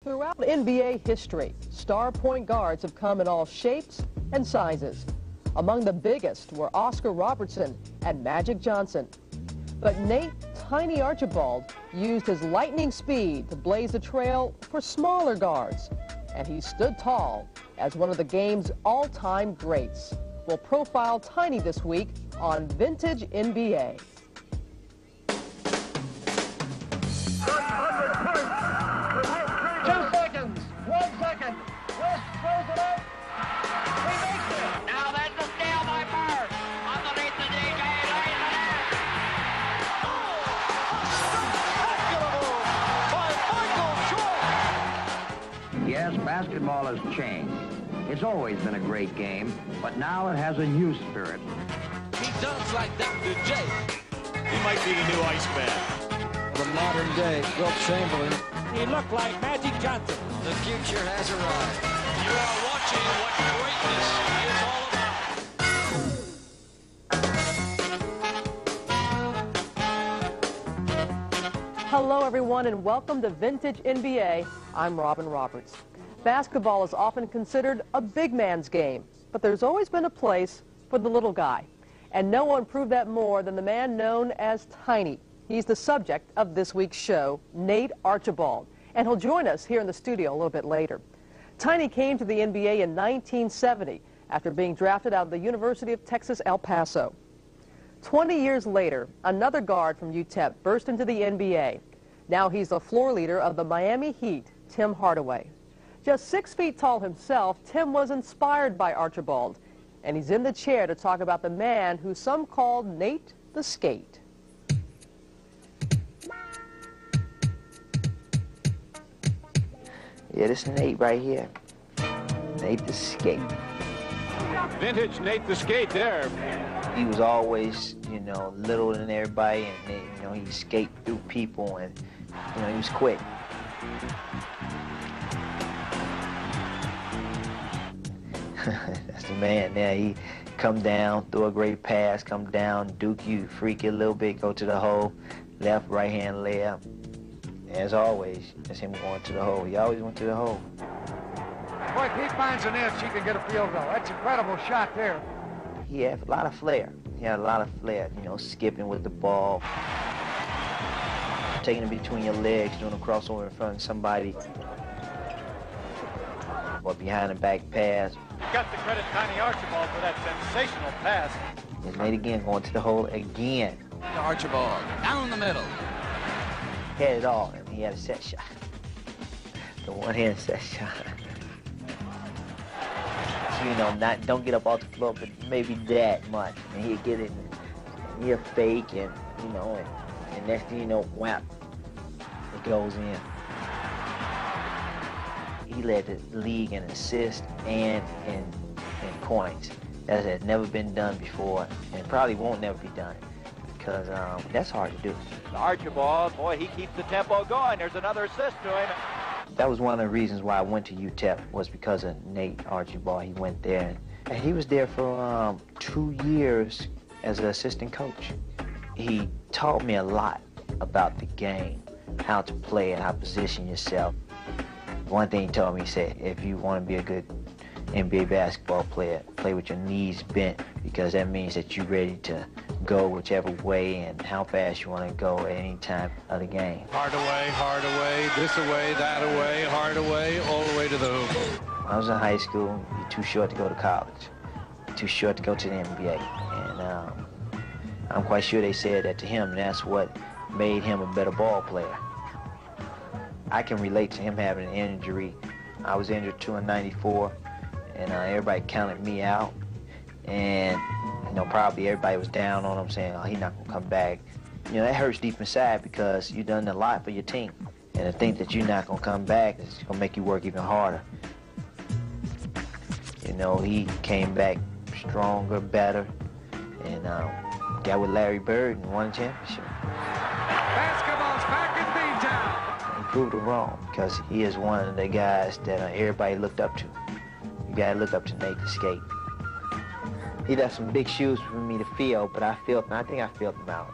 Throughout NBA history, star point guards have come in all shapes and sizes. Among the biggest were Oscar Robertson and Magic Johnson. But Nate "Tiny" Archibald used his lightning speed to blaze a trail for smaller guards. And he stood tall as one of the game's all-time greats. We'll profile Tiny this week on Vintage NBA. Yes, basketball has changed. It's always been a great game, but now it has a new spirit. He dunks like Dr. J. He might be the new Iceman. The modern day Wilt Chamberlain. He looked like Magic Johnson. The future has arrived. You are watching what greatness is all about. Hello, everyone, and welcome to Vintage NBA. I'm Robin Roberts. Basketball is often considered a big man's game, but there's always been a place for the little guy. And no one proved that more than the man known as Tiny. He's the subject of this week's show, Nate Archibald, and he'll join us here in the studio a little bit later. Tiny came to the NBA in 1970 after being drafted out of the University of Texas, El Paso. 20 years later, another guard from UTEP burst into the NBA. Now he's the floor leader of the Miami Heat, Tim Hardaway. Just 6 feet tall himself, Tim was inspired by Archibald, and he's in the chair to talk about the man who some called Nate the Skate. Yeah, this is Nate right here. Nate the Skate. Vintage Nate the Skate there. He was always, you know, little than everybody, and you know, he skate through people, and you know, he was quick. That's the man there. He come down, throw a great pass, come down, duke you, freak you a little bit, go to the hole, left, right hand layup. As always, that's him going to the hole. He always went to the hole. Boy, if he finds an inch, he can get a field goal. That's an incredible shot there. He had a lot of flair. He had a lot of flair, you know, skipping with the ball, taking it between your legs, doing a crossover in front of somebody, or behind the back pass. Got to credit Tiny Archibald for that sensational pass. And Nate again going to the hole again. Archibald, down the middle. He had it all, and he had a set shot. The one-hand set shot. You know, don't get up off the floor, but maybe that much. And he'll get it, and he'll fake, and you know, and next thing you know, whap, it goes in. He led the league in assists and in points. That has never been done before, and probably won't never be done, because that's hard to do. Archibald, boy, he keeps the tempo going. There's another assist to him. That was one of the reasons why I went to UTEP, was because of Nate Archibald. He went there, and he was there for 2 years as an assistant coach. He taught me a lot about the game, how to play and how to position yourself. One thing he told me, he said, if you want to be a good NBA basketball player, play with your knees bent, because that means that you're ready to go whichever way and how fast you want to go at any time of the game. Hard away, this away, that away, hard away, all the way to the hoop. When I was in high school, you're too short to go to college, too short to go to the NBA. And I'm quite sure they said that to him, and that's what made him a better ball player. I can relate to him having an injury. I was injured 294, and everybody counted me out. And, you know, probably everybody was down on him, saying, oh, he's not going to come back. You know, that hurts deep inside, because you've done a lot for your team. And to think that you're not going to come back is going to make you work even harder. You know, he came back stronger, better, and got with Larry Bird and won a championship. Basketball's back in B-Town. He proved it wrong, because he is one of the guys that everybody looked up to. You got to look up to Nate the Skate. He left some big shoes for me to fill, but I think I filled them out.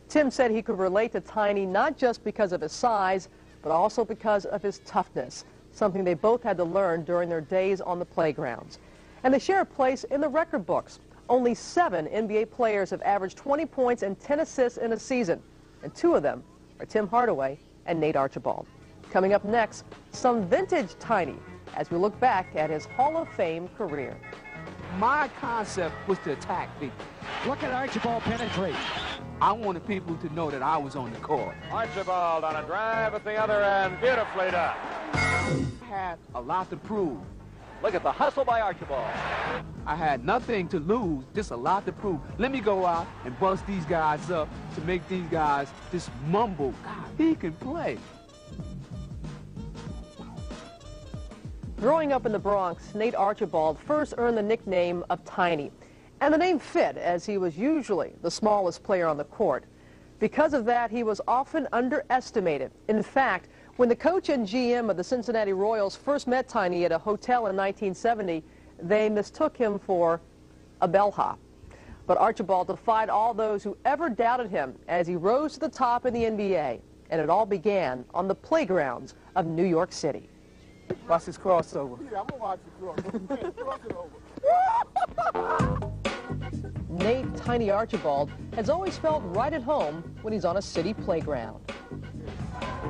Tim said he could relate to Tiny not just because of his size, but also because of his toughness, something they both had to learn during their days on the playgrounds. And they share a place in the record books. Only 7 NBA players have averaged 20 points and 10 assists in a season, and 2 of them are Tim Hardaway and Nate Archibald. Coming up next, some vintage Tiny as we look back at his Hall of Fame career. My concept was to attack people. Look at Archibald penetrate. I wanted people to know that I was on the court. Archibald on a drive at the other end, beautifully done. I had a lot to prove. Look at the hustle by Archibald. I had nothing to lose, just a lot to prove. Let me go out and bust these guys up to make these guys just mumble. God, he can play. Growing up in the Bronx, Nate Archibald first earned the nickname of Tiny. And the name fit, as he was usually the smallest player on the court. Because of that, he was often underestimated. In fact, when the coach and GM of the Cincinnati Royals first met Tiny at a hotel in 1970, they mistook him for a bellhop. But Archibald defied all those who ever doubted him as he rose to the top in the NBA. And it all began on the playgrounds of New York City. Watch this crossover. Yeah, I'm going to watch the cross over. Nate Tiny Archibald has always felt right at home when he's on a city playground.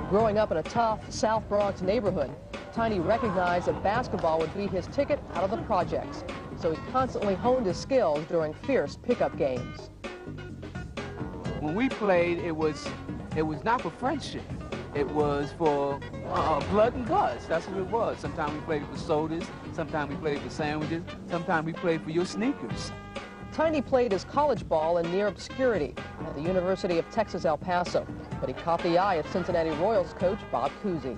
Growing up in a tough South Bronx neighborhood, Tiny recognized that basketball would be his ticket out of the projects, so he constantly honed his skills during fierce pickup games. When we played, it was not for friendship. It was for blood and guts. That's what it was. Sometimes we played for sodas, sometimes we played for sandwiches, sometimes we played for your sneakers. Tiny played his college ball in near obscurity at the University of Texas, El Paso, but he caught the eye of Cincinnati Royals coach Bob Cousy.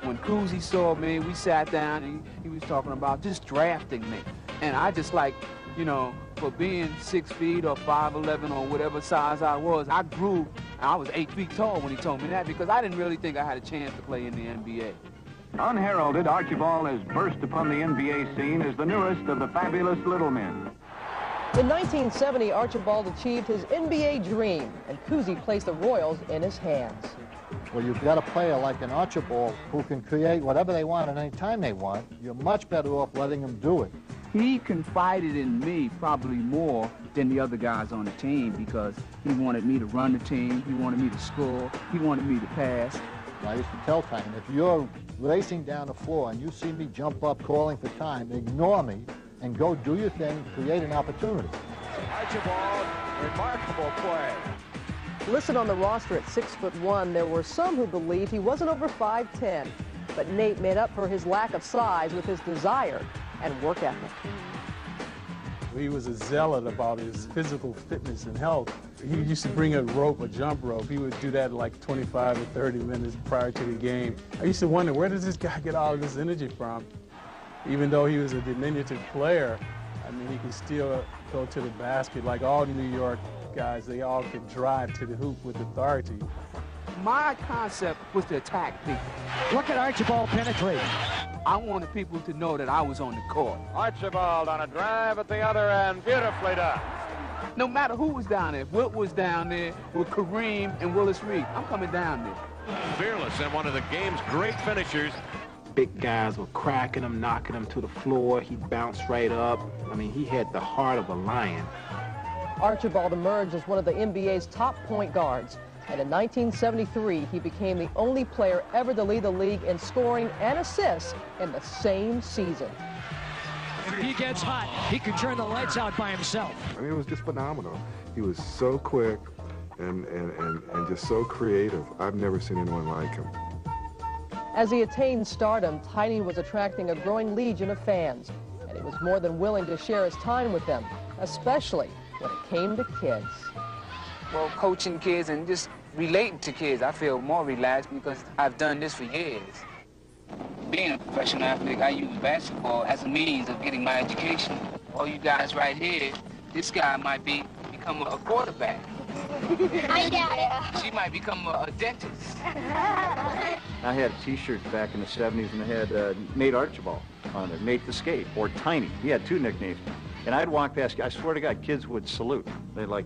When Cousy saw me, we sat down and he was talking about just drafting me. And I just like, you know, for being 6 feet or 5'11" or whatever size I was, I grew. I was 8 feet tall when he told me that because I didn't really think I had a chance to play in the NBA. Unheralded, Archibald has burst upon the NBA scene as the newest of the fabulous little men. In 1970, Archibald achieved his NBA dream, and Cousy placed the Royals in his hands. Well, you've got a player like an Archibald who can create whatever they want at any time they want. You're much better off letting them do it. He confided in me probably more than the other guys on the team because he wanted me to run the team, he wanted me to score, he wanted me to pass. I used to tell Tiny, if you're racing down the floor and you see me jump up calling for time, ignore me and go do your thing, create an opportunity. Archibald, remarkable play. Listed on the roster at 6'1", there were some who believed he wasn't over 5'10", but Nate made up for his lack of size with his desire and work ethic. He was a zealot about his physical fitness and health. He used to bring a rope, a jump rope. He would do that like 25 or 30 minutes prior to the game. I used to wonder, where does this guy get all of this energy from? Even though he was a diminutive player, I mean, he could still go to the basket like all the New York guys. They all could drive to the hoop with authority. My concept was to attack people. Look at Archibald penetrate. I wanted people to know that I was on the court. Archibald on a drive at the other end, beautifully done. No matter who was down there, if Wilt was down there with Kareem and Willis Reed, I'm coming down there. Fearless and one of the game's great finishers. Big guys were cracking him, knocking him to the floor. He bounced right up. I mean, he had the heart of a lion. Archibald emerged as one of the NBA's top point guards. And in 1973, he became the only player ever to lead the league in scoring and assists in the same season. If he gets hot, he can turn the lights out by himself. I mean, it was just phenomenal. He was so quick and just so creative. I've never seen anyone like him. As he attained stardom, Tiny was attracting a growing legion of fans, and he was more than willing to share his time with them, especially when it came to kids. Well, coaching kids and just relating to kids, I feel more relaxed because I've done this for years. Being a professional athlete, I use basketball as a means of getting my education. All you guys right here, this guy might become a quarterback. She might become a dentist. I had T-shirts back in the 70s and it had Nate Archibald on it, Nate the Skate, or Tiny. He had 2 nicknames. And I'd walk past, I swear to God, kids would salute. They'd like,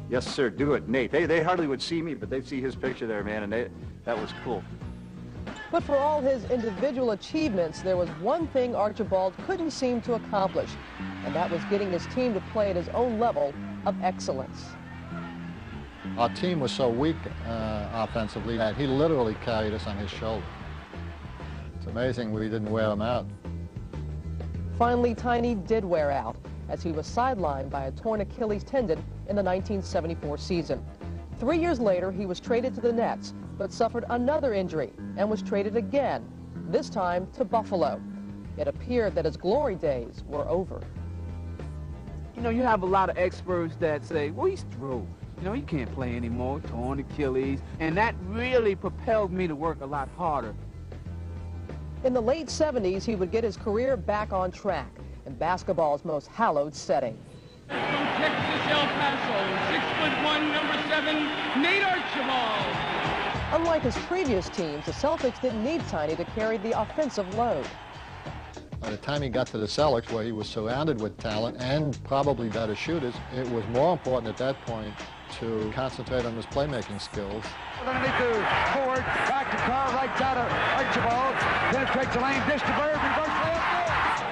yes, sir, do it, Nate. They hardly would see me, but they'd see his picture there, man, and That was cool. But for all his individual achievements, there was one thing Archibald couldn't seem to accomplish, and that was getting his team to play at his own level of excellence. Our team was so weak offensively that he literally carried us on his shoulder. It's amazing we didn't wear him out. Finally, Tiny did wear out, as he was sidelined by a torn Achilles tendon in the 1974 season. 3 years later, he was traded to the Nets, but suffered another injury and was traded again, this time to Buffalo. It appeared that his glory days were over. You know, you have a lot of experts that say, well, he's through. You know, he can't play anymore, torn Achilles, and that really propelled me to work a lot harder. In the late 70s, he would get his career back on track in basketball's most hallowed setting. From Texas, El Paso, 6'1", number 7, Nate Archibald. Unlike his previous teams, the Celtics didn't need Tiny to carry the offensive load. By the time he got to the Celtics, where he was surrounded with talent and probably better shooters, it was more important at that point to concentrate on his playmaking skills. Underneath the forward, back to Carl, right down to Archibald, penetrates the lane, dish to Bird, reverse layup.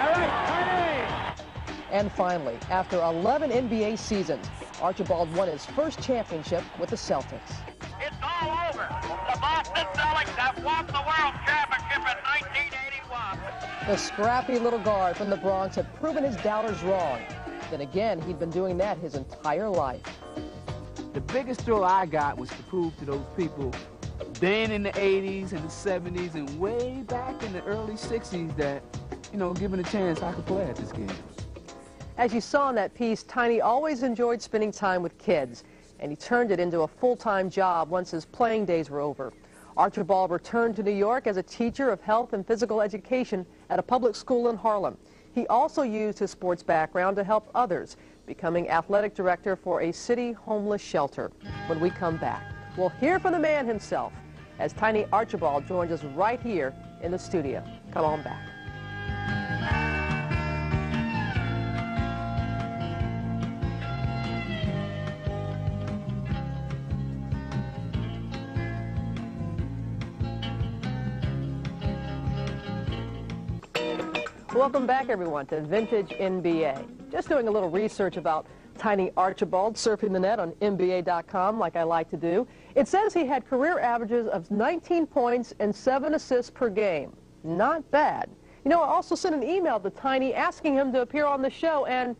All right, Tiny! And finally, after 11 NBA seasons, Archibald won his first championship with the Celtics. It's all over. The Boston Celtics have won the World Championship in 1981. The scrappy little guard from the Bronx had proven his doubters wrong. Then again, he'd been doing that his entire life. The biggest thrill I got was to prove to those people then in the 80s and the 70s and way back in the early 60s that, you know, given a chance, I could play at this game. As you saw in that piece, Tiny always enjoyed spending time with kids, and he turned it into a full-time job once his playing days were over. Archibald returned to New York as a teacher of health and physical education at a public school in Harlem. He also used his sports background to help others, becoming athletic director for a city homeless shelter. When we come back, we'll hear from the man himself as Tiny Archibald joins us right here in the studio. Come on back. Welcome back, everyone, to Vintage NBA. Just doing a little research about Tiny Archibald, surfing the net on NBA.com like I like to do. It says he had career averages of 19 points and 7 assists per game. Not bad. You know, I also sent an email to Tiny asking him to appear on the show, and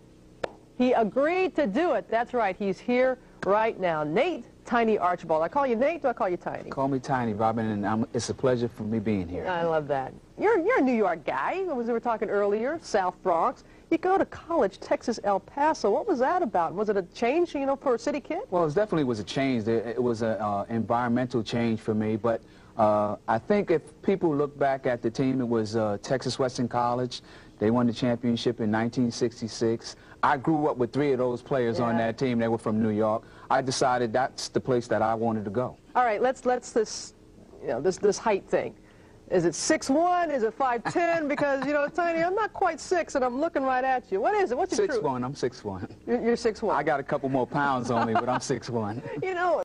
he agreed to do it. That's right, he's here right now. Nate Tiny Archibald. I call you Nate, do I call you Tiny? Call me Tiny, Robin, and it's a pleasure for me being here. I love that. You're a New York guy, as we were talking earlier, South Bronx. You go to college, Texas, El Paso. What was that about? Was it a change, you know, for a city kid? Well, it definitely was a change. It was an environmental change for me, but I think if people look back at the team, it was Texas Western College. They won the championship in 1966. I grew up with 3 of those players on that team. They were from New York. I decided that's the place that I wanted to go. All right, let's this, you know, this height thing. Is it 6'1"? Is it 5'10"? Because, you know, Tiny, I'm not quite 6, and I'm looking right at you. What is it? What's your truth? 6'1". I'm 6'1". You're 6'1". I got a couple more pounds on me, but I'm 6'1". You know,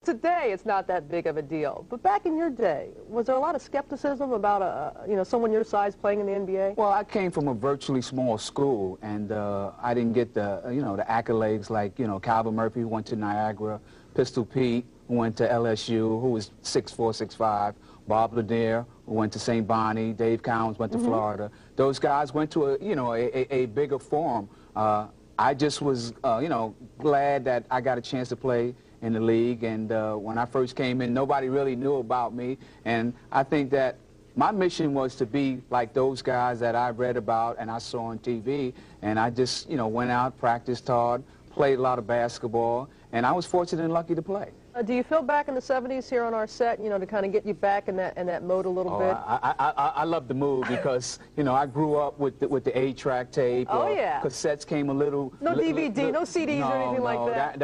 today it's not that big of a deal. But back in your day, was there a lot of skepticism about, you know, someone your size playing in the NBA? Well, I came from a virtually small school, and I didn't get the, you know, the accolades like, you know, Calvin Murphy, who went to Niagara, Pistol Pete, who went to LSU, who was 6'4", 6'5", Bob Lanier, who went to St. Bonnie, Dave Cowens went to Florida. Those guys went to a, you know, a bigger forum. I just was, you know, glad that I got a chance to play in the league, and when I first came in, nobody really knew about me, and I think that my mission was to be like those guys that I read about and I saw on TV, and I just, you know, went out, practiced hard, played a lot of basketball, and I was fortunate and lucky to play. Do you feel back in the 70s here on our set, you know, to kind of get you back in that mode a little bit? I love the move because, you know, I grew up with the 8-track tape. Cassettes came a little... No DVD, no CDs or anything like that.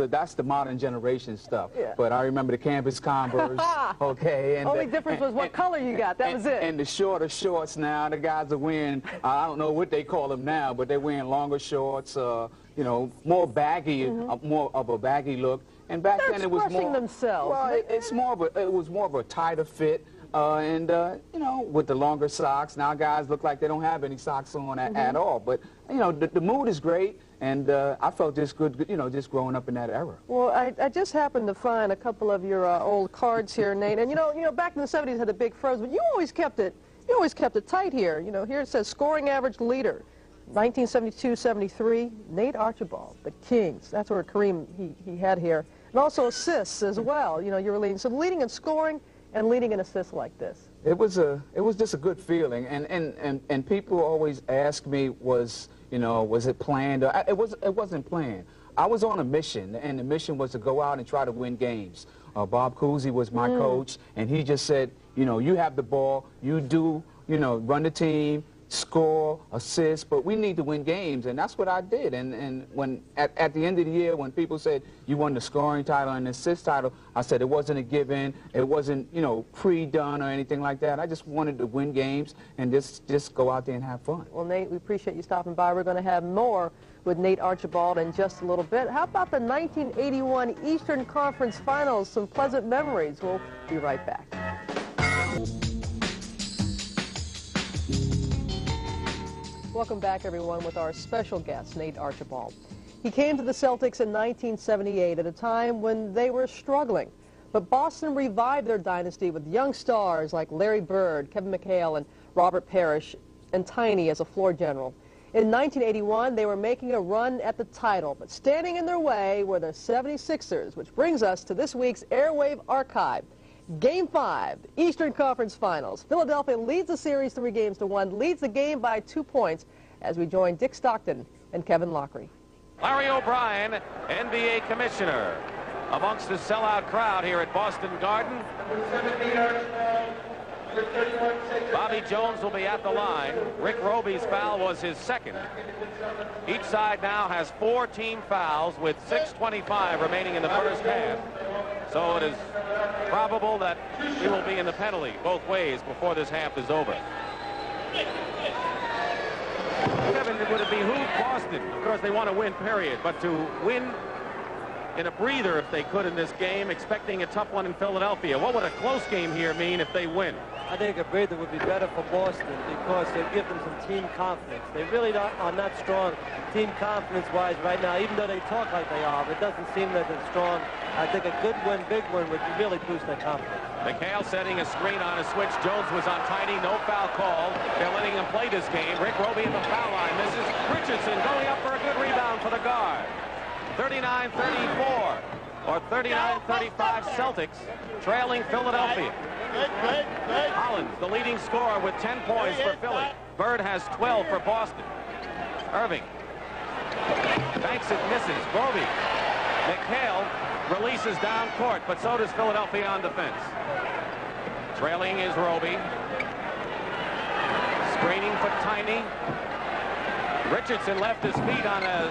That's the modern generation stuff. Yeah. But I remember the Campus Converse, okay. And only difference was what color you got, that was it. And the shorter shorts now, the guys are wearing, I don't know what they call them now, but they're wearing longer shorts, you know, more baggy, more of a baggy look. And back They're then it was more themselves. Well, it was more of a tighter fit. You know, with the longer socks, now guys look like they don't have any socks on at all. But, you know, the mood is great, and I felt just good, you know, just growing up in that era. Well, I just happened to find a couple of your old cards here, Nate. And, you know, back in the 70s had the big froze, but you always kept it tight here. You know, here it says scoring average leader, 1972-73, Nate Archibald, the Kings. That's where Kareem, he had here. And also assists as well. You know, you were leading. So leading in scoring and leading an assist like this. It was just a good feeling, and people always ask me, was it planned? It wasn't planned. I was on a mission, and the mission was to go out and try to win games. Bob Cousy was my coach, and he just said, you know, you have the ball, you do, you know, run the team, score, assist, but we need to win games, and that's what I did. And when at the end of the year, when people said you won the scoring title and the assist title, I said it wasn't a given, it wasn't, you know, pre-done or anything like that. I just wanted to win games and just go out there and have fun. Well, Nate, we appreciate you stopping by. We're going to have more with Nate Archibald in just a little bit. How about the 1981 Eastern Conference Finals? Some pleasant memories. We'll be right back. Welcome back, everyone, with our special guest, Nate Archibald. He came to the Celtics in 1978 at a time when they were struggling. But Boston revived their dynasty with young stars like Larry Bird, Kevin McHale, and Robert Parrish, and Tiny as a floor general. In 1981, they were making a run at the title, but standing in their way were the 76ers, which brings us to this week's Airwave Archive. Game 5, Eastern Conference Finals. Philadelphia leads the series 3-1, leads the game by 2 points as we join Dick Stockton and Kevin Lockery. Larry O'Brien, NBA Commissioner, amongst the sellout crowd here at Boston Garden. Bobby Jones will be at the line. Rick Roby's foul was his second. Each side now has 4 team fouls with 6:25 remaining in the first half. So it is probable that he will be in the penalty both ways before this half is over. Kevin, would it behoove Boston? Of course, they want to win, period. But to win in a breather if they could in this game, expecting a tough one in Philadelphia. What would a close game here mean if they win? I think a breather would be better for Boston because it would give them some team confidence. They really are not strong team confidence-wise right now, even though they talk like they are. It doesn't seem that they're strong. I think a good win, big win, would really boost their confidence. McHale setting a screen on a switch. Jones was on Tiny. No foul called. They're letting him play this game. Rick Roby in the foul line. This is Richardson going up for a good rebound for the guard. 39-34 or 39-35 Celtics trailing Philadelphia. Hollins, the leading scorer with 10 points for Philly. Bird has 12 for Boston. Irving banks it, misses. Roby. McHale releases down court, but so does Philadelphia on defense. Trailing is Roby. Screening for Tiny. Richardson left his feet on a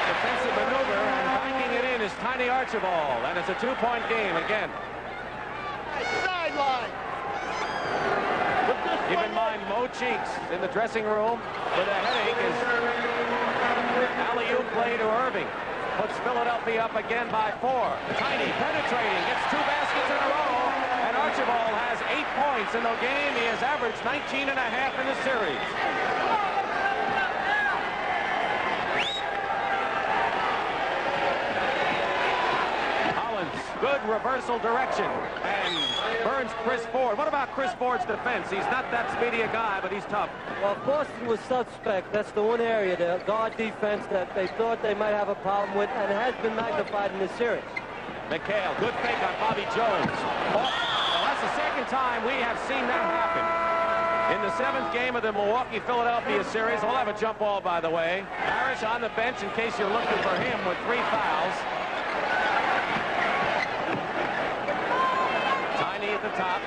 defensive maneuver, and backing it in is Tiny Archibald, and it's a 2-point game again. Sideline. Keep in mind, Mo Cheeks in the dressing room with a headache is alley-oop play to Irving. Puts Philadelphia up again by 4. Tiny penetrating, gets 2 baskets in a row, and Archibald has 8 points in the game. He has averaged 19.5 in the series. Good reversal direction, and burns Chris Ford. What about Chris Ford's defense? He's not that speedy a guy, but he's tough. Well, Boston was suspect. That's the one area, the guard defense, that they thought they might have a problem with, and it has been magnified in this series. McHale, good fake on Bobby Jones. Well, that's the second time we have seen that happen. In the 7th game of the Milwaukee-Philadelphia series, we'll have a jump ball, by the way. Parrish on the bench in case you're looking for him with 3 fouls. At the top,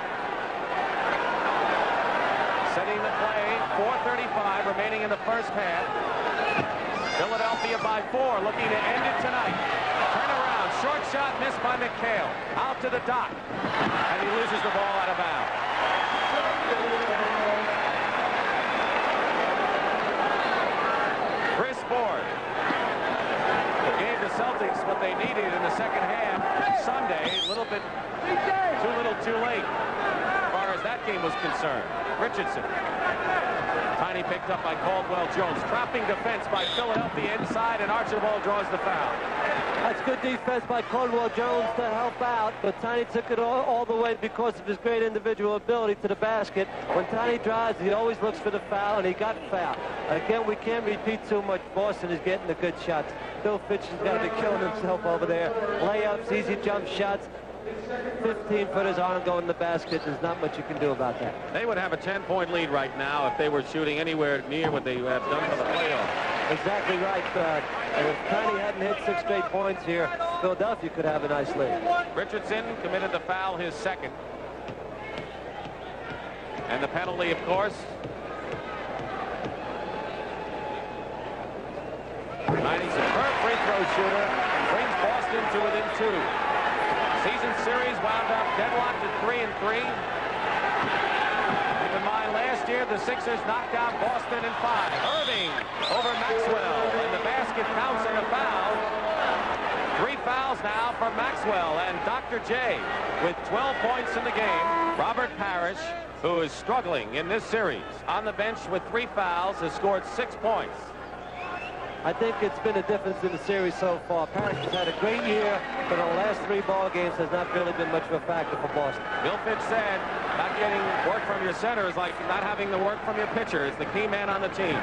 setting the play. 4:35 remaining in the first half. Philadelphia by 4, looking to end it tonight. Turn around, short shot missed by McHale. Out to the dot, and he loses the ball out of bounds. Chris Ford gave the Celtics what they needed in the second half. game was concerned. Richardson. Tiny picked up by Caldwell Jones. Trapping defense by Philadelphia inside, and Archibald draws the foul. That's good defense by Caldwell Jones to help out, but Tiny took it all the way because of his great individual ability to the basket. When Tiny drives, he always looks for the foul, and he got fouled. Again, we can't repeat too much. Boston is getting the good shots. Bill Fitch has got to be killing himself over there. Layups, easy jump shots. 15-footers aren't going in the basket. There's not much you can do about that. They would have a 10-point lead right now if they were shooting anywhere near what they have done for the playoffs. Exactly right. And if Tiny hadn't hit 6 straight points here, Philadelphia could have a nice lead. Richardson committed the foul, his second. And the penalty, of course. Tiny's a superb free throw shooter. Brings Boston to within 2. Season series wound up deadlocked at 3-3. Keep in mind, last year the Sixers knocked out Boston in 5. Irving over Maxwell, and the basket counts in a foul. 3 fouls now for Maxwell, and Dr. J with 12 points in the game. Robert Parrish, who is struggling in this series, on the bench with 3 fouls, has scored 6 points. I think it's been a difference in the series so far. Parrish has had a great year, but the last 3 ball games has not really been much of a factor for Boston. Bill Fitch said not getting work from your center is like not having the work from your pitcher. It's the key man on the team.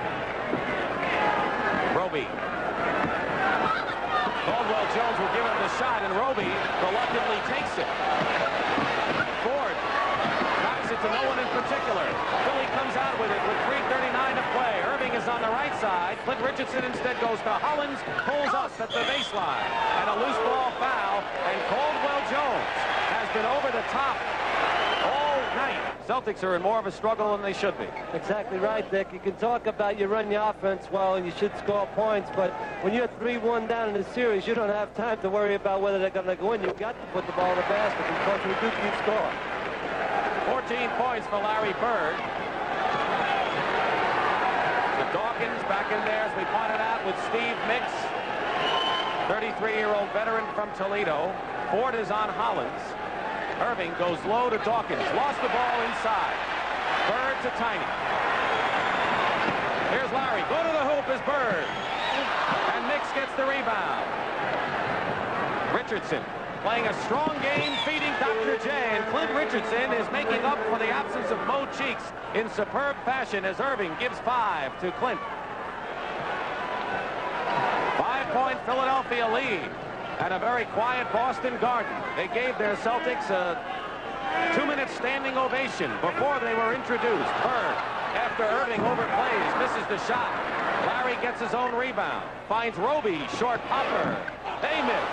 Roby. Caldwell Jones will give him the shot, and Roby reluctantly takes it. Ford knocks it to no one in particular. Philly comes out with it with 3:39 to play. Irving is on the right side. Clint Richardson instead goes to Hollins, pulls up at the baseline, and a loose ball foul, and Caldwell Jones has been over the top all night. Celtics are in more of a struggle than they should be. Exactly right, Dick. You can talk about you run your offense well and you should score points, but when you're 3-1 down in the series, you don't have time to worry about whether they're going to go in. You've got to put the ball in the basket because we do keep scoring. 14 points for Larry Bird. With Dawkins back in there, as we pointed out, with Steve Mix, 33-year-old veteran from Toledo. Ford is on Hollins. Irving goes low to Dawkins. Lost the ball inside. Bird to Tiny. Here's Larry. Go to the hoop is Bird. And Mix gets the rebound. Richardson playing a strong game, feeding Dr. J. And Clint Richardson is making up for the absence of Mo Cheeks in superb fashion as Irving gives 5 to Clint. 5-point Philadelphia lead. And a very quiet Boston Garden. They gave their Celtics a 2-minute standing ovation before they were introduced. Bird, after Irving overplays, misses the shot. Larry gets his own rebound. Finds Roby, short popper. They miss.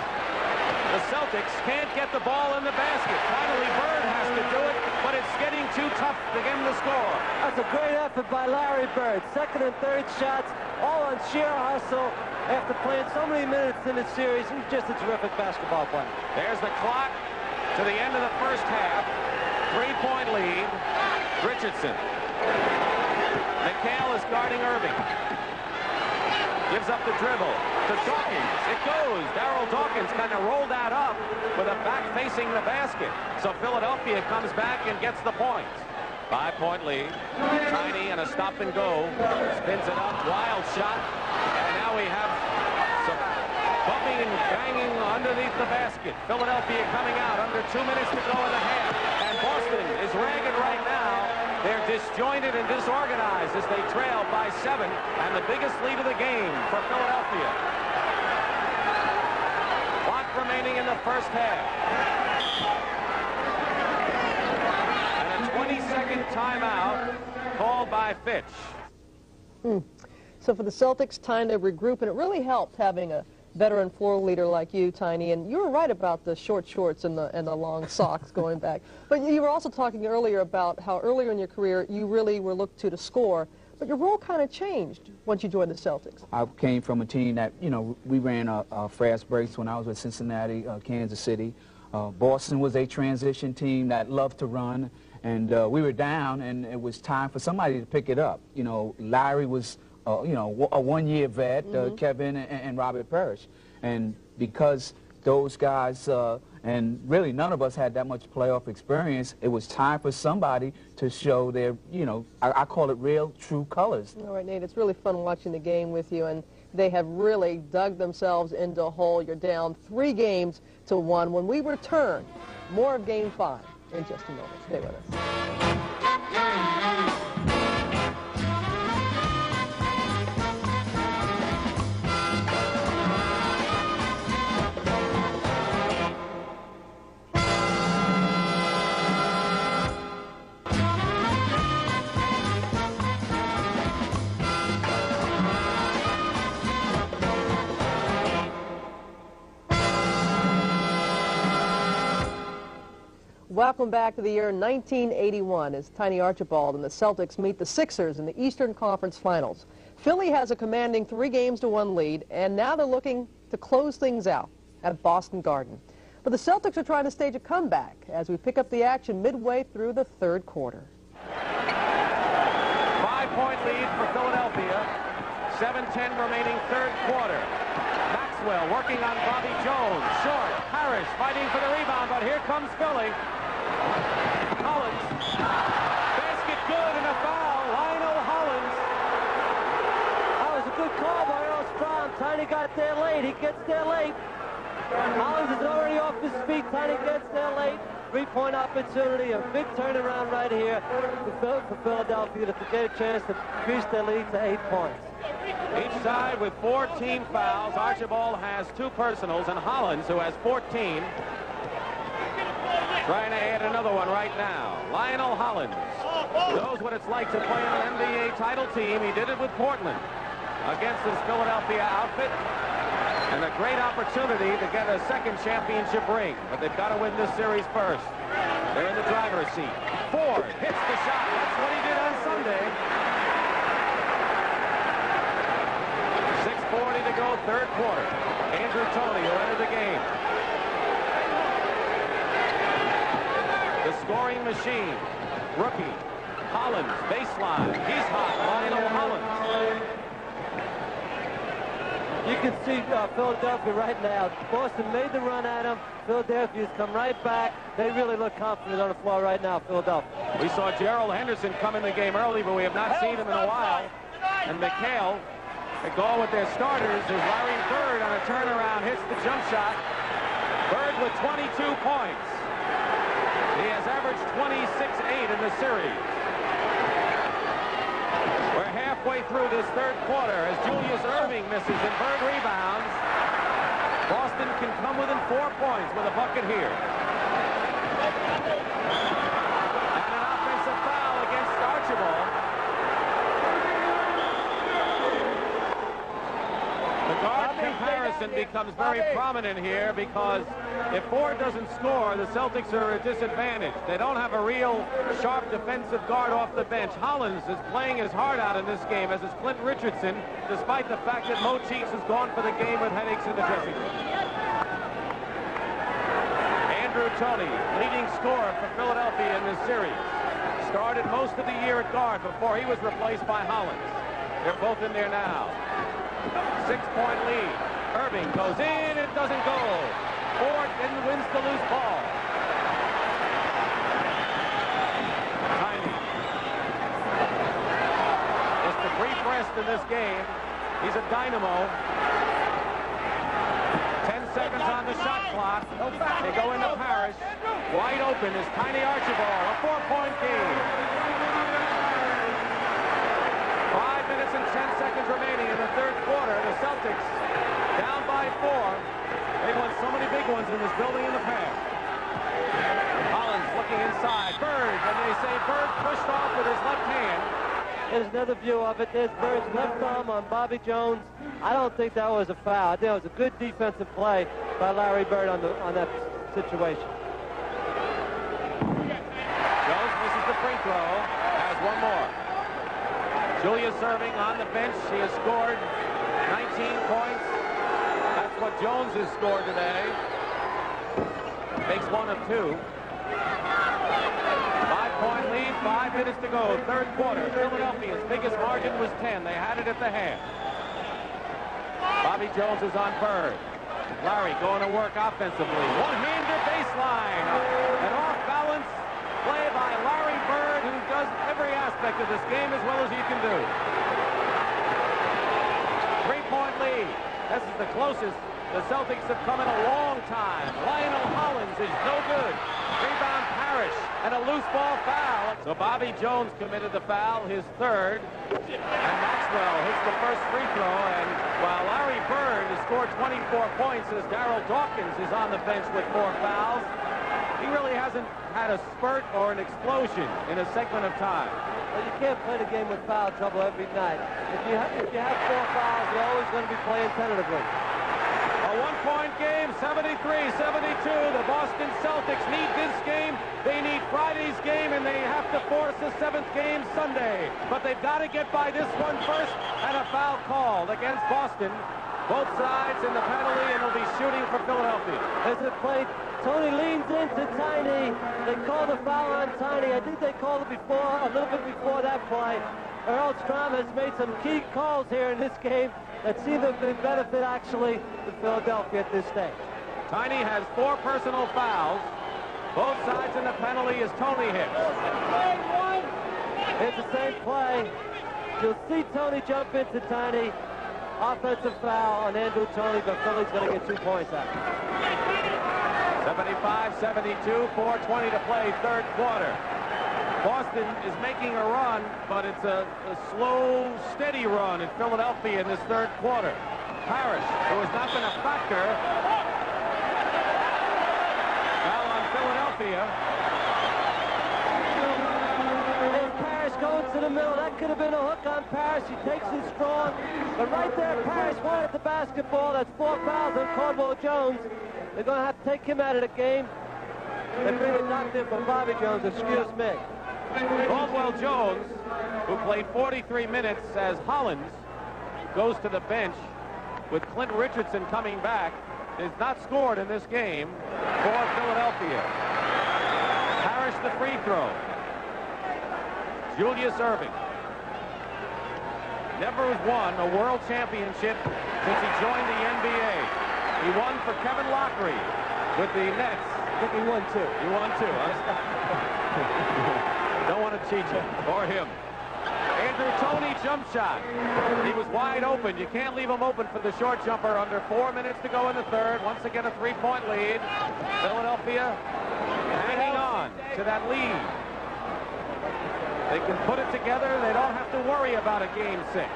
The Celtics can't get the ball in the basket. Finally, Bird has to do it, but it's getting too tough to get him to score. That's a great effort by Larry Bird. Second and third shots, all on sheer hustle. After playing so many minutes in this series, he's just a terrific basketball player. There's the clock to the end of the first half. 3-point lead. Richardson. McHale is guarding Irving. Gives up the dribble to Dawkins. It goes. Darryl Dawkins kind of rolled that up with a back facing the basket. So Philadelphia comes back and gets the points. 5-point lead. Tiny and a stop and go. Spins it up. Wild shot. And now we have some bumping and banging underneath the basket. Philadelphia coming out under 2 minutes to go in the half. And Boston is ragged right now. They're disjointed and disorganized as they trail by 7. And the biggest lead of the game for Philadelphia. Clock remaining in the first half. And a 20-second timeout called by Fitch. So for the Celtics, time to regroup, and it really helped having a veteran floor leader like you, Tiny. And you were right about the short shorts and the long socks going back. But you were also talking earlier about how earlier in your career you really were looked to score. But your role kind of changed once you joined the Celtics. I came from a team that, you know, we ran fast breaks when I was with Cincinnati, Kansas City. Boston was a transition team that loved to run. And we were down, and it was time for somebody to pick it up. You know, Larry was, you know, a one-year vet, Kevin and Robert Parrish. And because those guys, And really, none of us had that much playoff experience. It was time for somebody to show their, you know, I call it real, true colors. All right, Nate, it's really fun watching the game with you, and they have really dug themselves into a hole. You're down 3 games to 1. When we return, more of Game 5 in just a moment. Stay with us. Welcome back to the year 1981 as Tiny Archibald and the Celtics meet the Sixers in the Eastern Conference Finals. Philly has a commanding 3-1 lead, and now they're looking to close things out at Boston Garden. But the Celtics are trying to stage a comeback as we pick up the action midway through the 3rd quarter. 5-point lead for Philadelphia. 7:10 remaining 3rd quarter. Maxwell working on Bobby Jones. Short. Parrish fighting for the rebound, but here comes Philly. Hollins. Basket good and a foul. Lionel Hollins. That was a good call by Earl Strom. Tiny got there late. He gets there late. Hollins is already off his feet. Tiny gets there late. 3-point opportunity. A big turnaround right here for Philadelphia to get a chance to increase their lead to 8 points. Each side with 4 team fouls. Archibald has 2 personals, and Hollins, who has 14, trying to add another one right now. Lionel Hollins knows what it's like to play on an NBA title team. He did it with Portland against this Philadelphia outfit. And a great opportunity to get a 2nd championship ring. But they've got to win this series first. They're in the driver's seat. Ford hits the shot. That's what he did on Sunday. 6:40 to go, 3rd quarter. Andrew Toney will enter the game. The scoring machine. Rookie. Hollins, baseline. He's hot. Lionel Hollins. You can see Philadelphia right now. Boston made the run at him. Philadelphia's come right back. They really look confident on the floor right now, Philadelphia. We saw Gerald Henderson come in the game early, but we have not seen him in a while. And McHale, they go with their starters as Larry Bird on a turnaround hits the jump shot. Bird with 22 points. He has averaged 26-8 in the series. We're halfway through this 3rd quarter as Julius Erving misses and Bird rebounds. Boston can come within 4 points with a bucket here. And an offensive foul against Archibald. The guard comparison becomes very prominent here because if Ford doesn't score, the Celtics are at a disadvantage. They don't have a real sharp defensive guard off the bench. Hollins is playing his heart out in this game, as is Clint Richardson, despite the fact that Mo Cheeks has gone for the game with headaches in the dressing room. Andrew Toney, leading scorer for Philadelphia in this series. Started most of the year at guard before he was replaced by Hollins. They're both in there now. 6-point lead. Irving goes in, it doesn't go. Ford then wins the loose ball. Tiny. Just a brief rest in this game. He's a dynamo. 10 seconds on the shot clock. They go into Parrish. Wide open is Tiny Archibald. A 4-point game. 5 minutes and 10 seconds remaining in the 3rd quarter. The Celtics down by 4. They've won so many big ones in this building in the past. Hollins looking inside. Bird, and they say Bird pushed off with his left hand. There's another view of it. There's Bird's left thumb on Bobby Jones. I don't think that was a foul. I think it was a good defensive play by Larry Bird on that situation. Jones misses the free throw. Has one more. Julius Erving on the bench. He has scored 19 points. That's what Jones has scored today. Makes 1 of 2. 5-point lead, 5 minutes to go. 3rd quarter. Philadelphia's biggest margin was 10. They had it at the half. Bobby Jones is on Bird. Larry going to work offensively. One-hander baseline. An off-balance play by Larry Bird, who does every aspect of this game as well as he can do. 3-point lead. This is the closest the Celtics have come in a long time. Lionel Hollins is no good. Rebound Parrish, and a loose ball foul. So Bobby Jones committed the foul, his third. And Maxwell hits the first free throw. And while Larry Bird has scored 24 points as Darryl Dawkins is on the bench with 4 fouls, he really hasn't had a spurt or an explosion in a segment of time. Well, you can't play the game with foul trouble every night. If you have 4 fouls, you're always going to be playing tentatively. A 1-point game, 73-72. The Boston Celtics need this game. They need Friday's game, and they have to force a 7th game Sunday. But they've got to get by this one first, and a foul called against Boston. Both sides in the penalty, and they'll be shooting for Philadelphia. As it played, Tony leans into Tiny. They called a foul on Tiny. I think they called it before, a little bit before that play. Earl Strom has made some key calls here in this game that seem to benefit, actually, to Philadelphia at this stage. Tiny has 4 personal fouls. Both sides in the penalty as Tony hits. It's the same play. You'll see Tony jump into Tiny. Offensive foul on Andrew Tony, but Philly's going to get 2 points out. 75-72, 4:20 to play, third quarter. Boston is making a run, but it's a slow, steady run in Philadelphia in this third quarter. Parrish, who has not been a factor. Foul on Philadelphia. Parrish going to the middle. That could have been a hook on Parrish. He takes it strong. But right there, Parrish wanted the basketball. That's 4 fouls on Caldwell Jones. They're going to have to take him out of the game. They bring it knocked in from Bobby Jones. Excuse me. Caldwell Jones, who played 43 minutes as Hollins goes to the bench with Clint Richardson coming back, is not scored in this game for Philadelphia. Parrish the free throw. Julius Erving never has won a world championship since he joined the NBA. He won for Kevin Lockery with the Nets. I think he won 2. He won 2. Don't want to cheat you or him. Andrew Tony jump shot. He was wide open. You can't leave him open for the short jumper under 4 minutes to go in the third. Once again, a 3-point lead. Philadelphia hanging on to that lead. They can put it together. They don't have to worry about a game 6.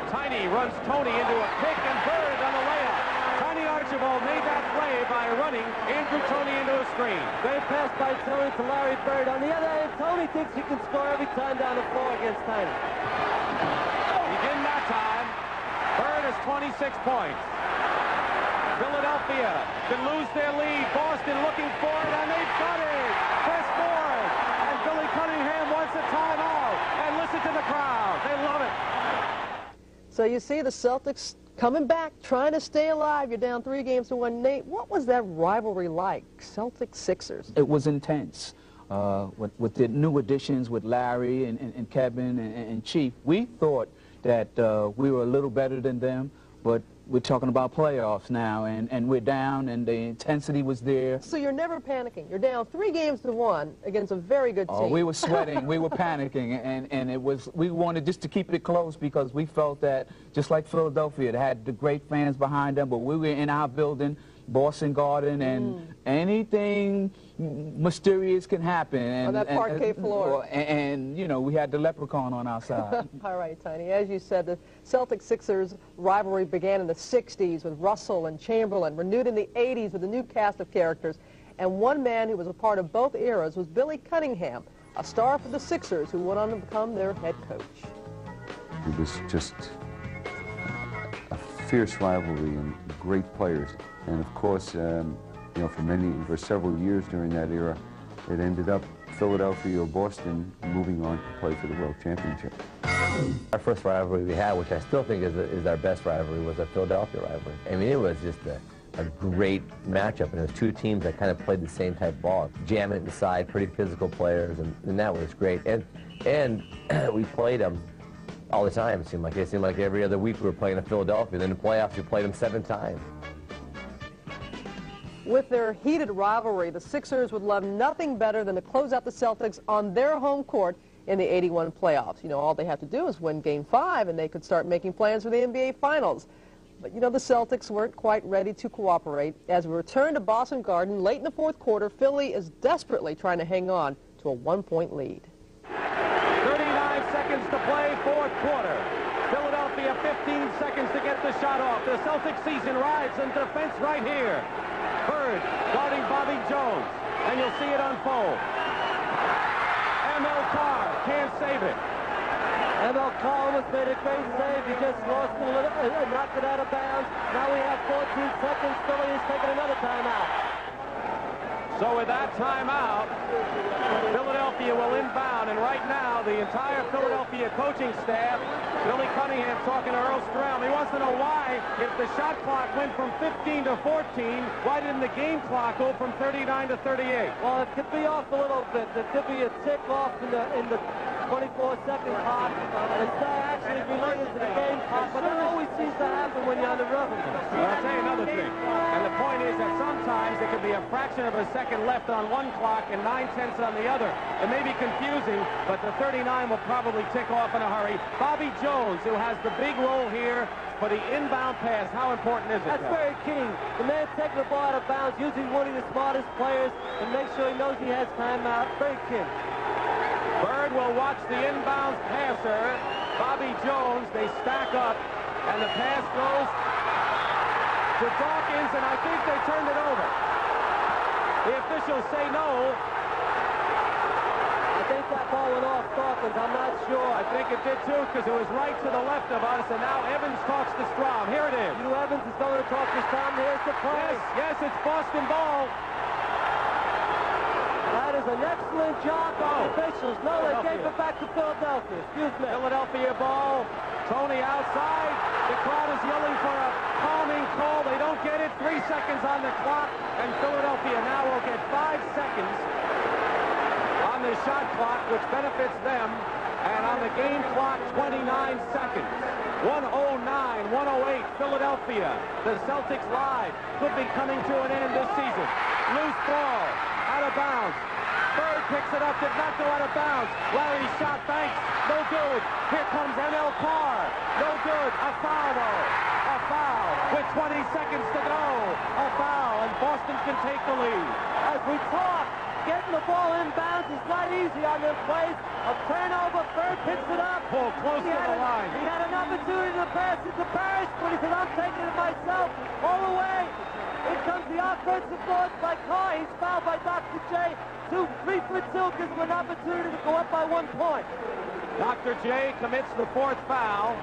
Tiny runs Tony into a pick, and Bird on the layup. Tiny Archibald made that play by running Andrew Tony into a screen. Great pass by Tony to Larry Bird. On the other hand, Tony thinks he can score every time down the floor against Tiny. He didn't that time. Bird has 26 points. Philadelphia can lose their lead. Boston looking for it, and they've got it. Chris Ford and Billy Cunningham wants a timeout. And listen to the crowd. They love it. So you see the Celtics coming back, trying to stay alive. You're down 3-1. Nate, what was that rivalry like, Celtics-Sixers? It was intense. With the new additions with Larry and Kevin and Chief, we thought that we were a little better than them, but we're talking about playoffs now, and we're down, and the intensity was there. So you're never panicking. You're down 3-1 against a very good team. Oh, we were sweating. We were panicking, and it was, we wanted just to keep it close because we felt that, just like Philadelphia, it had the great fans behind them, but we were in our building, Boston Garden, and anything mysterious can happen. And, on that parquet floor. And, you know, we had the leprechaun on our side. All right, Tiny. As you said, the Celtics-Sixers rivalry began in the 60s with Russell and Chamberlain, renewed in the 80s with a new cast of characters. And one man who was a part of both eras was Billy Cunningham, a star for the Sixers who went on to become their head coach. It was just a fierce rivalry and great players. And of course, you know, for several years during that era, it ended up Philadelphia or Boston moving on to play for the World Championship. Our first rivalry we had, which I still think is our best rivalry, was a Philadelphia rivalry. I mean, it was just a great matchup, and it was two teams that kind of played the same type of ball, jamming it inside, pretty physical players, and that was great. And we played them all the time. It seemed like every other week we were playing in Philadelphia. Then in the playoffs, we played them 7 times. With their heated rivalry, the Sixers would love nothing better than to close out the Celtics on their home court in the '81 playoffs. You know, all they have to do is win Game 5, and they could start making plans for the NBA Finals. But, you know, the Celtics weren't quite ready to cooperate. As we return to Boston Garden late in the fourth quarter, Philly is desperately trying to hang on to a one-point lead. 39 seconds to play, fourth quarter. Philadelphia 15 seconds to get the shot off. The Celtics season rides in defense right here. Bird guarding Bobby Jones, and you'll see it unfold. M.L. Carr can't save it. M.L. Carr almost made a great save. He just lost it a little, knocked it out of bounds. Now we have 14 seconds. Philly is taking another timeout. So with that timeout, Philadelphia will inbound, and right now the entire Philadelphia coaching staff, Billy Cunningham talking to Earl Strom. He wants to know why, if the shot clock went from 15 to 14, why didn't the game clock go from 39 to 38? Well, it could be off a little bit. There could be a tick off in the 24-second clock, and it's not actually related to the game clock, but that always seems to happen when you're on the rubber. Well, I'll tell you another thing, and the point is that sometimes there could be a fraction of a second left on one clock and 9/10 on the other. It may be confusing, but the 39 will probably tick off in a hurry. Bobby Jones, who has the big role here for the inbound pass, how important is it? That's very key. The man taking the ball out of bounds, usually one of the smartest players, and make sure he knows he has timeout. Very key. Bird will watch the inbounds passer, Bobby Jones. They stack up, and the pass goes to Dawkins, and I think they turned it over. The officials say no. I think that ball went off Dawkins. I'm not sure. I think it did too, because it was right to the left of us, and now Evans talks to Strom. Here it is. You know Evans is going to talk to Strom. Here's the play. Yes, it's Boston ball. That is an excellent job by the officials. No, they gave it back to Philadelphia. Excuse me. Philadelphia ball. Tony outside. The crowd is yelling for a calming call. They don't get it. 3 seconds on the clock, and Philadelphia now will get 5 seconds on the shot clock, which benefits them, and on the game clock, 29 seconds. 109, 108, Philadelphia. The Celtics live could be coming to an end this season. Loose ball, out of bounds. Bird picks it up, did not go out of bounds. Larry shot, thanks, no good. Here comes M.L. Carr, no good. A foul, though. A foul with 20 seconds to go. A foul, and Boston can take the lead. As we talk, getting the ball inbounds is not easy on this place. A turnover, Bird picks it up. Pull close to the line. He had an opportunity to pass it to Parrish, but he said, I'm taking it myself all the way. Here comes the offensive force by Carr. He's fouled by Dr. J. 2-3-2 gives him an opportunity to go up by 1 point. Dr. J commits the 4th foul.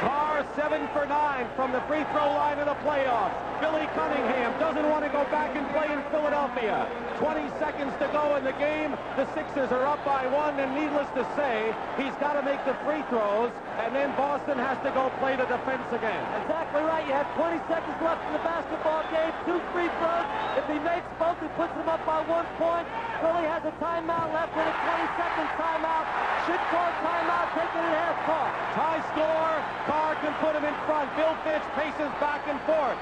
Carr 7 for 9 from the free throw line of the playoffs. Billy Cunningham doesn't want to go back and play in Philadelphia. 20 seconds to go in the game. The Sixers are up by 1, and needless to say, he's got to make the free throws, and then Boston has to go play the defense again. Exactly right. You have 20 seconds left in the basketball game. 2 free throws. If he makes both, he puts them up by 1 point. Philly has a timeout left with a 20-second timeout. Should call timeout, take it at half-court. Tie score. Carr can put him in front. Bill Fitch paces back and forth.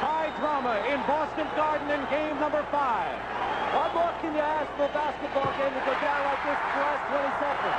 High drama in Boston Garden in game number 5. What more can you ask for a basketball game to go down like this for the last 20 seconds?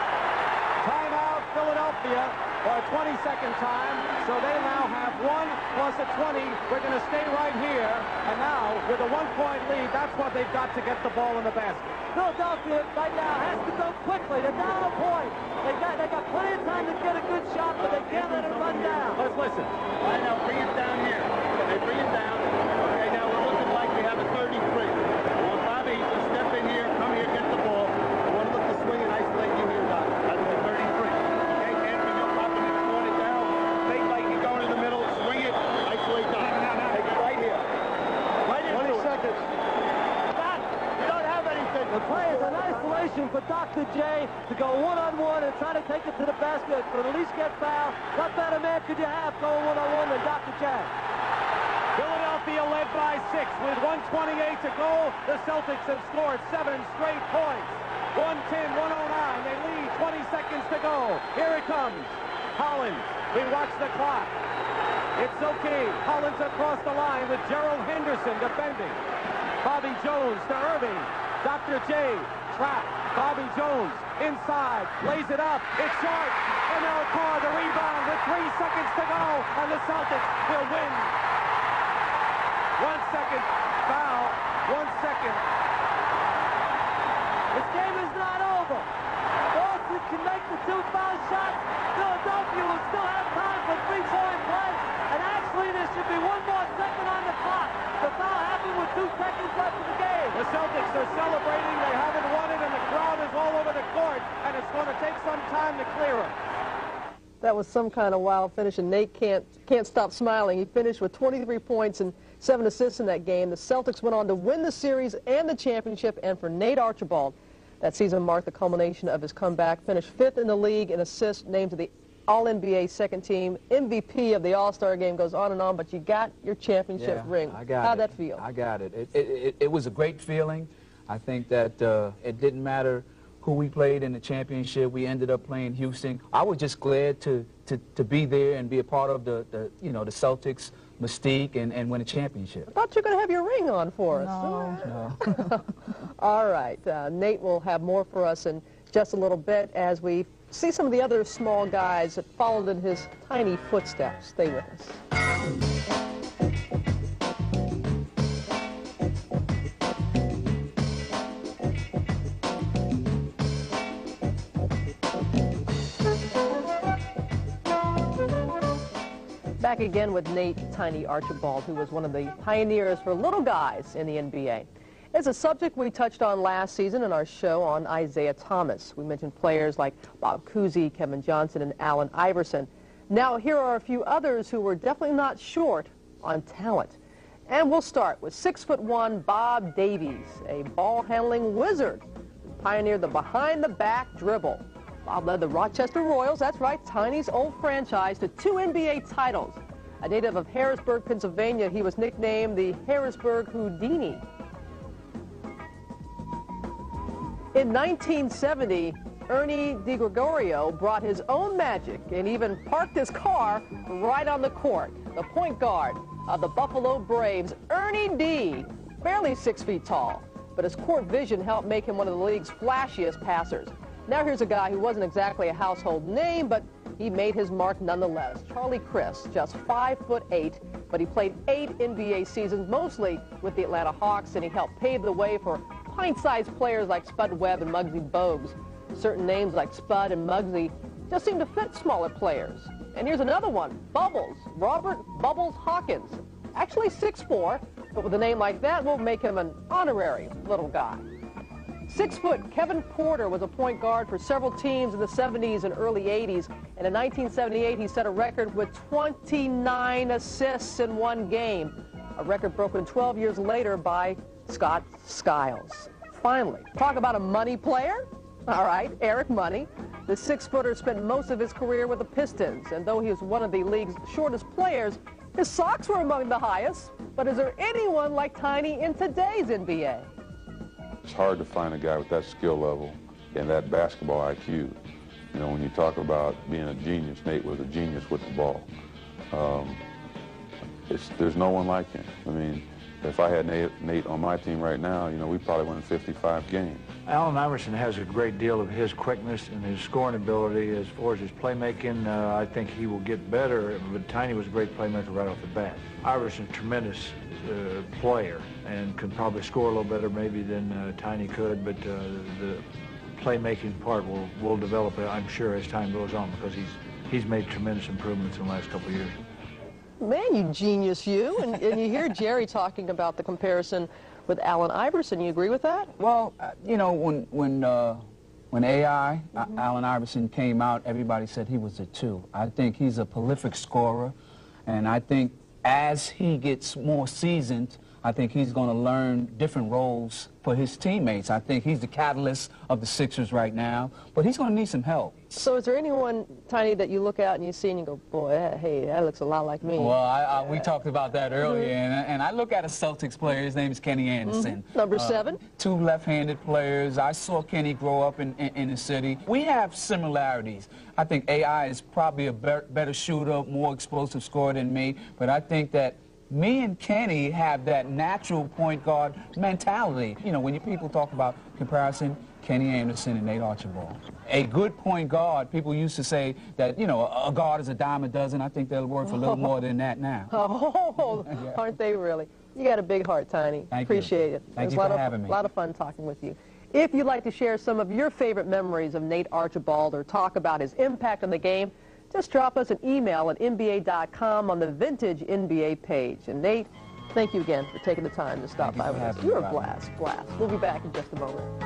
Timeout, Philadelphia, for a 20-second time. So they now have 1 plus a 20. We're going to stay right here. And now, with a 1-point lead, that's what they've got to get the ball in the basket. Philadelphia right now has to go quickly. They're down a point. They got plenty of time to get a good shot, but they can't let it run down. Let's listen. All right, now bring it down here. They bring it down. Okay, now we're looking like we have a 33. I want Bobby to step in here, come here, get the ball. I want to look to swing and isolate you here, Doc. That's the 33. Okay, Anthony, no problem. If you want it down, take like you go into the middle, swing it, isolate Doc. Take it right here. Right into 20 seconds. Doc, you don't have anything. The play is an isolation for Dr. J to go one-on-one and try to take it to the basket, but at least get fouled. What better man could you have going one-on-one than Dr. J? Philadelphia led by 6 with 1:28 to go. The Celtics have scored 7 straight points. 110, 109. They lead. 20 seconds to go. Here it comes. Collins. We watch the clock. It's okay. Hollins across the line with Gerald Henderson defending. Bobby Jones to Irving. Dr. J, trap. Bobby Jones inside, lays it up. It's short. And now Carr the rebound with 3 seconds to go, and the Celtics will win. 1 second foul. 1 second. This game is not over. Boston can make the 2 foul shots. Philadelphia will still have time for 3-point play. And actually, there should be 1 more second on the clock. The foul happened with 2 seconds left in the game. The Celtics are celebrating. They haven't won it, and the crowd is all over the court, and it's going to take some time to clear them. That was some kind of wild finish, and Nate can't stop smiling. He finished with 23 points and 7 assists in that game. The Celtics went on to win the series and the championship, and for Nate Archibald, that season marked the culmination of his comeback. Finished 5th in the league in assists, named to the All-NBA second team, MVP of the All-Star game, goes on and on, but you got your championship ring. I got How'd it. that feel? I got it. It was a great feeling. I think that it didn't matter who we played in the championship. We ended up playing Houston. I was just glad to be there and be a part of the Celtics mystique and win a championship. I thought you were going to have your ring on for us. No. All right. Nate will have more for us in just a little bit as we see some of the other small guys that followed in his tiny footsteps. Stay with us. Back again with Nate Tiny Archibald, who was one of the pioneers for little guys in the NBA. It's a subject we touched on last season in our show on Isaiah Thomas. We mentioned players like Bob Cousy, Kevin Johnson, and Allen Iverson. Now, here are a few others who were definitely not short on talent. And we'll start with 6'1" Bob Davies, a ball-handling wizard who pioneered the behind-the-back dribble. Bob led the Rochester Royals, that's right, Tiny's old franchise, to 2 NBA titles. A native of Harrisburg, Pennsylvania, he was nicknamed the Harrisburg Houdini. In 1970, Ernie DiGregorio brought his own magic and even parked his car right on the court. The point guard of the Buffalo Braves, Ernie D., barely 6 feet tall, but his court vision helped make him one of the league's flashiest passers. Now here's a guy who wasn't exactly a household name, but he made his mark nonetheless. Charlie Crist, just 5'8", but he played 8 NBA seasons, mostly with the Atlanta Hawks, and he helped pave the way for pint-sized players like Spud Webb and Muggsy Bogues. Certain names like Spud and Muggsy just seem to fit smaller players. And here's another one, Bubbles, Robert Bubbles Hawkins. Actually 6'4", but with a name like that, we'll make him an honorary little guy. 6 foot Kevin Porter was a point guard for several teams in the 70s and early 80s. And in 1978, he set a record with 29 assists in 1 game, a record broken 12 years later by Scott Skiles. Finally, talk about a money player. All right, Eric Money. The 6-footer spent most of his career with the Pistons, and though he was one of the league's shortest players, his socks were among the highest. But is there anyone like Tiny in today's NBA? It's hard to find a guy with that skill level and that basketball IQ. You know, when you talk about being a genius, Nate was a genius with the ball. There's no one like him. I mean, if I had Nate on my team right now, you know, we probably win 55 games. Allen Iverson has a great deal of his quickness and his scoring ability. As far as his playmaking, I think he will get better, but Tiny was a great playmaker right off the bat. Iverson's a tremendous player and can probably score a little better maybe than Tiny could, but the playmaking part will develop, I'm sure, as time goes on, because he's made tremendous improvements in the last couple of years. Man, you genius, you. And you hear Jerry talking about the comparison with Allen Iverson. You agree with that? Well, you know, when AI, Allen Iverson, came out, everybody said he was a 2. I think he's a prolific scorer, and I think as he gets more seasoned, I think he's going to learn different roles for his teammates. I think he's the catalyst of the Sixers right now, but he's going to need some help. So is there anyone, Tiny, that you look out and you see and you go, boy, hey, that looks a lot like me? Well, we talked about that earlier, and I look at a Celtics player. His name is Kenny Anderson. Number 7. 2 left-handed players. I saw Kenny grow up in the city. We have similarities. I think AI is probably a better shooter, more explosive scorer than me, but I think that me and Kenny have that natural point guard mentality. You know, when people talk about comparison, Kenny Anderson and Nate Archibald. A good point guard, people used to say that, you know, a guard is a dime a dozen. I think they'll work for a little more than that now. Oh, aren't they really? You got a big heart, Tiny. Appreciate it. Thank you for having me. A lot of fun talking with you. If you'd like to share some of your favorite memories of Nate Archibald or talk about his impact on the game, just drop us an email at NBA.com on the Vintage NBA page. And Nate, thank you again for taking the time to stop by with us. You were a blast. We'll be back in just a moment.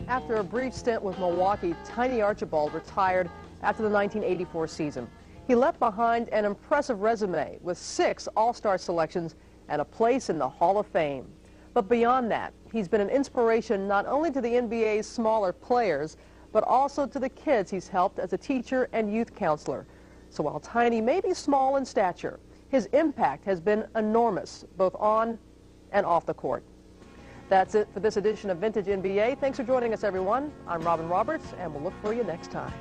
After a brief stint with Milwaukee, Tiny Archibald retired after the 1984 season. He left behind an impressive resume with 6 All-Star selections and a place in the Hall of Fame. But beyond that, he's been an inspiration not only to the NBA's smaller players, but also to the kids he's helped as a teacher and youth counselor. So while Tiny may be small in stature, his impact has been enormous, both on and off the court. That's it for this edition of Vintage NBA. Thanks for joining us, everyone. I'm Robin Roberts, and we'll look for you next time.